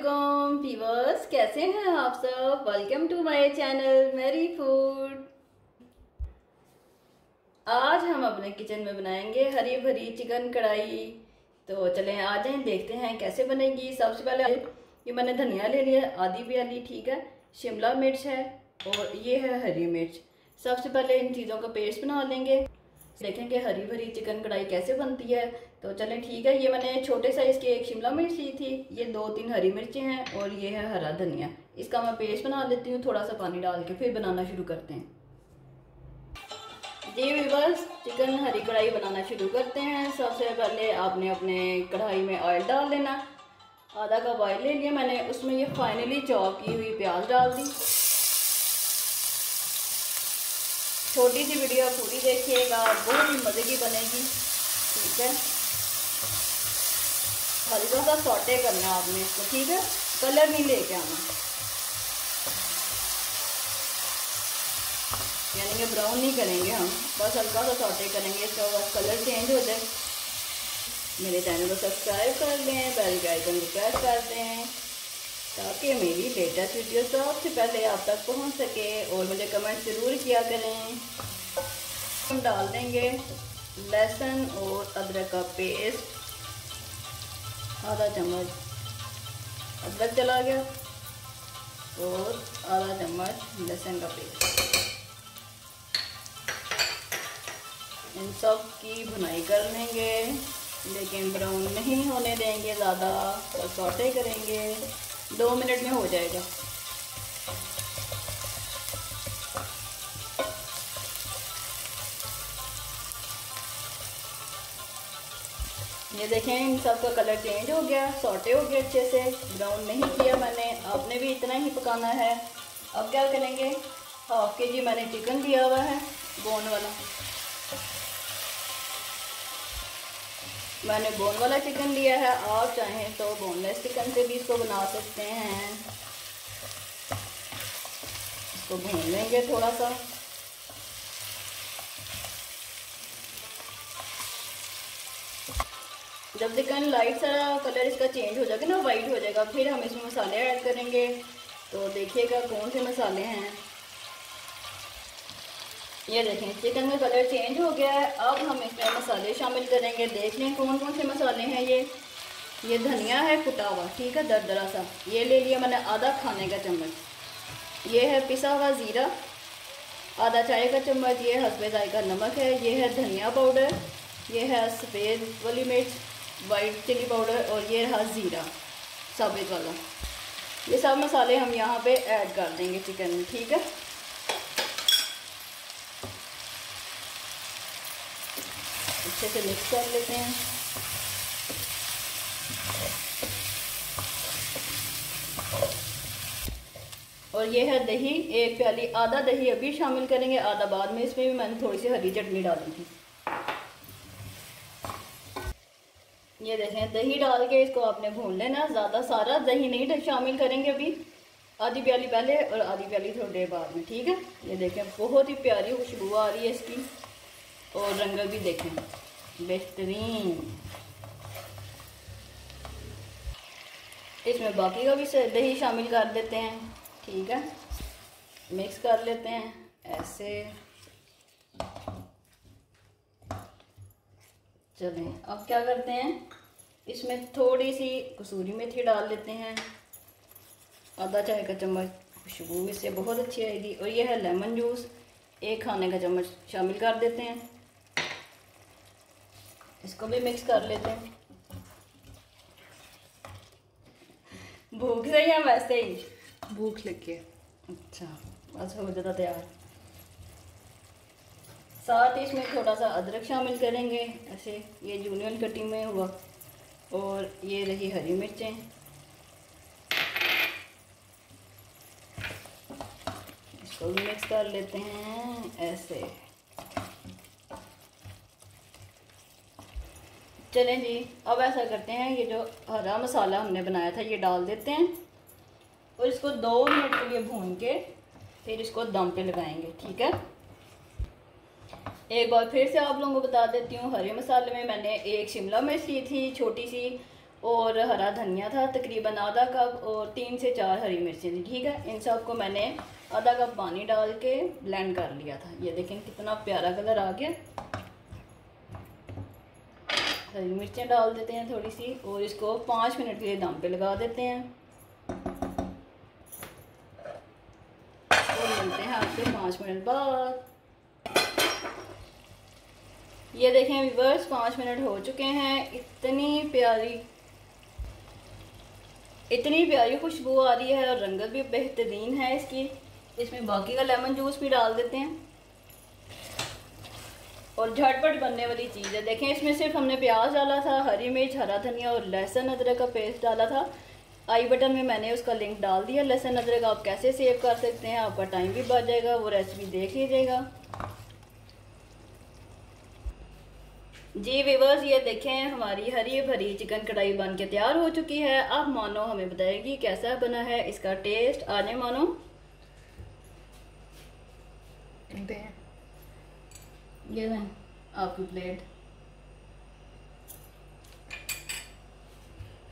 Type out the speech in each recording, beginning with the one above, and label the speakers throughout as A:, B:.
A: वालेकुम व्यूअर्स, कैसे हैं आप सब। वेलकम टू माय चैनल मेरी फूड। आज हम अपने किचन में बनाएंगे हरी भरी चिकन कढ़ाई। तो चलें आ जाएं, देखते हैं कैसे बनेगी। सबसे पहले ये मैंने धनिया ले लिया आधी प्याली, ठीक है। शिमला मिर्च है और ये है हरी मिर्च। सबसे पहले इन चीज़ों का पेस्ट बना लेंगे। देखेंगे हरी भरी चिकन कढ़ाई कैसे बनती है। तो चलें ठीक है। ये मैंने छोटे साइज़ की एक शिमला मिर्च ली थी, ये 2-3 हरी मिर्चें हैं और ये है हरा धनिया। इसका मैं पेस्ट बना लेती हूँ थोड़ा सा पानी डाल के, फिर बनाना शुरू करते हैं। जी व्यूअर्स, चिकन हरी कढ़ाई बनाना शुरू करते हैं। सबसे पहले आपने अपने कढ़ाई में ऑयल डाल लेना। आधा कप ऑयल ले लिया मैंने, उसमें ये फाइनली चॉप की हुई प्याज डाल दी। छोटी सी वीडियो पूरी देखिएगा, बहुत ही मज़े की बनेगी, ठीक है। हल्का सा सौटे करना आपने इसको, ठीक है। कलर नहीं लेके आना, यानी कि ब्राउन नहीं करेंगे हम, बस हल्का सा सौटे करेंगे। इसका बस कलर चेंज हो जाए। मेरे चैनल को सब्सक्राइब कर दें, बेल के आइकन को प्रेस कर दें ताकि मेरी लेटेस्ट वीडियो सबसे पहले आप तक पहुंच सके। और मुझे कमेंट ज़रूर किया करें। हम डाल देंगे लहसुन और अदरक का पेस्ट, आधा चम्मच अदरक चला गया और आधा चम्मच लहसुन का पेस्ट। इन सब की भुनाई कर लेंगे, लेकिन ब्राउन नहीं होने देंगे ज़्यादा, और सौटे करेंगे। 2 मिनट में हो जाएगा। ये देखें, इन सब का कलर चेंज हो गया, सौटे हो गया अच्छे से। ब्राउन नहीं किया मैंने, आपने भी इतना ही पकाना है। अब क्या करेंगे, 1/2 kg मैंने चिकन लिया हुआ है, बोन वाला। मैंने बोन वाला चिकन लिया है, आप चाहें तो बोनलेस चिकन से भी इसको बना सकते हैं। इसको भून लेंगे थोड़ा सा। जब चिकन लाइट सा कलर इसका चेंज हो जाएगा ना, वाइट हो जाएगा, फिर हम इसमें मसाले ऐड करेंगे। तो देखिएगा कौन से मसाले हैं। ये देखें, चिकन का कलर चेंज हो गया है। अब हम इसमें मसाले शामिल करेंगे। देख लें कौन कौन से मसाले हैं। ये धनिया है कुटा हुआ, ठीक है, दरदरा सा, ये ले लिया मैंने आधा खाने का चम्मच। ये है पिसा हुआ ज़ीरा, आधा चाय का चम्मच। ये हस्बे जायका नमक है। ये है धनिया पाउडर, ये है सफ़ेद वाली मिर्च, वाइट चिली पाउडर, और ये रहा ज़ीरा साबित वाला। ये सब मसाले हम यहाँ पे ऐड कर देंगे चिकन में, ठीक है। अच्छे से मिक्स कर लेते हैं। और ये है दही, 1 प्याली, आधा दही अभी शामिल करेंगे, आधा बाद में। इसमें भी मैंने थोड़ी सी हरी चटनी डाली थी। ये देखें, दही डाल के इसको आपने भून लेना। ज़्यादा सारा दही नहीं शामिल करेंगे अभी, आधी प्याली पहले और आधी प्याली थोड़ी देर बाद में, ठीक है। ये देखें, बहुत ही प्यारी खुशबू आ रही है इसकी, और रंग भी देखें बेहतरीन। इसमें बाकी का भी दही शामिल कर देते हैं, ठीक है। मिक्स कर लेते हैं ऐसे। चलें अब क्या करते हैं, इसमें थोड़ी सी कसूरी मेथी डाल लेते हैं, आधा चाय का चम्मच। खुशबू इससे बहुत अच्छी आएगी। और ये है लेमन जूस, 1 खाने का चम्मच शामिल कर देते हैं। इसको भी मिक्स कर लेते हैं। भूख रही है वैसे ही,
B: भूख लगी है।
A: अच्छा बस हो जाता तैयार। साथ ही इसमें थोड़ा सा अदरक शामिल करेंगे ऐसे, ये जूनियर कटिंग में हुआ। और ये रही हरी मिर्चें, इसको भी मिक्स कर लेते हैं ऐसे। चलें जी, अब ऐसा करते हैं, ये जो हरा मसाला हमने बनाया था ये डाल देते हैं और इसको 2 मिनट के लिए भून के फिर इसको दम पे लगाएंगे, ठीक है। एक बार फिर से आप लोगों को बता देती हूँ, हरे मसाले में मैंने 1 शिमला मिर्च ली थी छोटी सी, और हरा धनिया था तकरीबन आधा कप, और 3 से 4 हरी मिर्चें थी। ठीक है, इन सब को मैंने आधा कप पानी डाल के ब्लेंड कर लिया था। ये देखें कितना प्यारा कलर आ गया। हरी मिर्चें डाल देते हैं थोड़ी सी, और इसको 5 मिनट के लिए दम पे लगा देते हैं। और मिलते हैं आपसे 5 मिनट बाद। ये देखें व्यूअर्स, 5 मिनट हो चुके हैं। इतनी प्यारी खुशबू आ रही है और रंगत भी बेहतरीन है इसकी। इसमें बाकी का लेमन जूस भी डाल देते हैं और झटपट बनने वाली चीज़ है। देखें इसमें सिर्फ हमने प्याज डाला था, हरी मिर्च, हरा धनिया और लहसुन अदरक का पेस्ट डाला था। आई बटन में मैंने उसका लिंक डाल दिया। लहसुन अदरक आप कैसे सेव कर सकते हैं, आपका टाइम भी बच जाएगा, वो रेसिपी देख लीजिएगा। जी व्यूअर्स, ये देखें हमारी हरी भरी चिकन कढ़ाई बन के तैयार हो चुकी है। अब मानो हमें बताएगी कैसा बना है इसका टेस्ट। आने मानो, ये है आपकी प्लेट।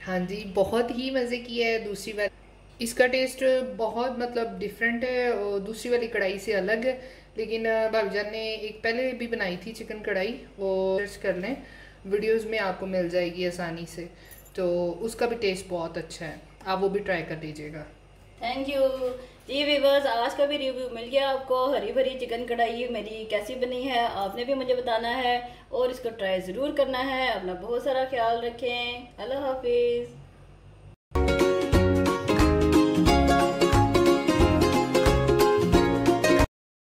B: हाँ जी, बहुत ही मज़े की है। दूसरी बार इसका टेस्ट बहुत मतलब डिफरेंट है और दूसरी वाली कढ़ाई से अलग है। लेकिन भाभी जान ने एक पहले भी बनाई थी चिकन कढ़ाई, वो सर्च कर लें, वीडियोस में आपको मिल जाएगी आसानी से। तो उसका भी टेस्ट बहुत अच्छा है, आप वो भी ट्राई कर लीजिएगा।
A: Thank you. जी व्यूअर्स, आज का भी रिव्यू मिल गया आपको। हरी भरी चिकन कढ़ाई मेरी कैसी बनी है आपने भी मुझे बताना है, और इसको ट्राई ज़रूर करना है। अपना बहुत सारा ख्याल रखें। अल्लाह हाफिज़।